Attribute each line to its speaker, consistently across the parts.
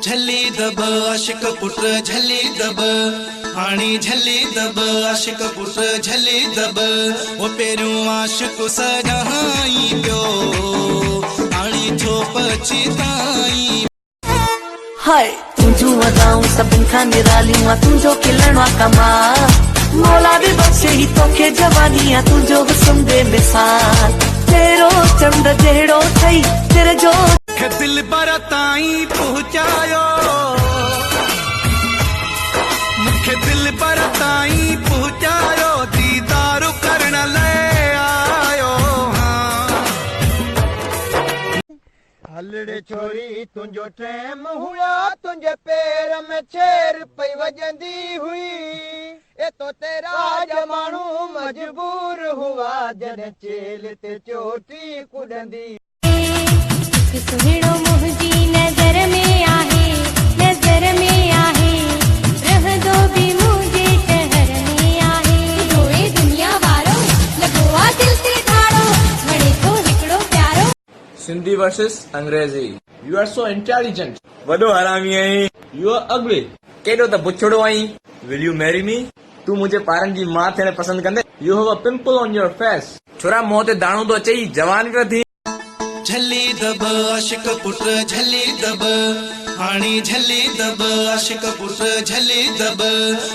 Speaker 1: झली दब आशिक पुट झली दब हाणी झली दब आशिक पुट झली दब वो पेरू आशिक सगाई पियो हाणी छो पछताई
Speaker 2: हाय तुझू वगाऊं सभिन खां निराली मां तुझो खिलणो कमाल मौला भी बख्शे ही तोखे जवानी आ तुझो हुस्न दे मिसाल तेरो चंद जहिड़ो थई तेरे जो
Speaker 1: दिल पर ताई पहुंचायो मुखे दिल पर ताई पहुंचायो दीदार करण ले आयो
Speaker 3: हलड़े छोरी तुंजो टैम हुआ तुंजे पैर में छेर पई वजंदी हुई ए तो तेरा जमानू मजबूर हुआ जन चेल ते चोटी कुडंदी
Speaker 4: सुहिणो मुंहिंजी नज़र में आहे रह दो भी मुंहिंजे शहर में आहे जोए दुनिया वारो लॻो आहे दिल ते ठाड़ो वणे थो हिकिड़ो प्यारो
Speaker 5: Sindhi versus Angrezi U are so intelligent वडो हरामी आहीं यू आर अगली केडो त बुछड़ो आहीं विल यू मैरी मी तू मुझे पारन जी मां थियण पसंद कंदे U have a pimple on your face छोरा मुंह ते दाणो तो अचई जवान पियो थी
Speaker 1: झली दब आशिक पुट झली दब हाणी झली दब आशिक पुट झली दब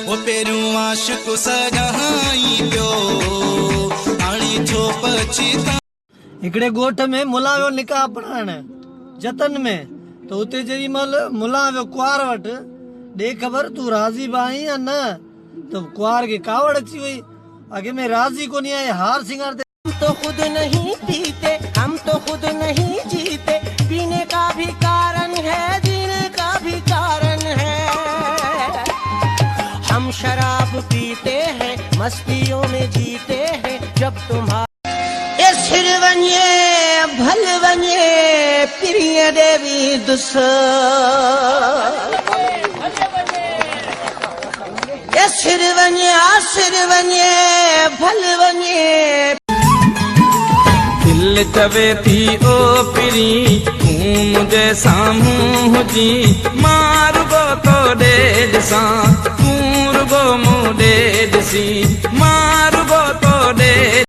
Speaker 1: वो पेरू आशिक सगाई पियो हाणी छो पछताई
Speaker 6: हिकड़े गोठ में मुला वियो निकाह पढ़ाइण जतन में तो उते जेडी मल मुला वियो कुआर वट दे खबर तू राजी बाई या न तो कुआर के कावड़ अची वई आगे में राजी कोनी आए हार सिंगार
Speaker 3: हम तो खुद नहीं पीते हम तो खुद नहीं जीते पीने का भी कारण है जीने का भी कारण है हम शराब पीते हैं मस्तियों में जीते हैं जब तुम्हारा सिर वञे भल वञे प्रिय देवी दुस सिर वञे भल वञे
Speaker 5: दिल चवे थी ओ पिरी तूं मुझे साम्हूं हुजी मां रुगो तो ॾिसां तूं रुगो मूं ॾे ॾिसी मां रुगो तो ॾे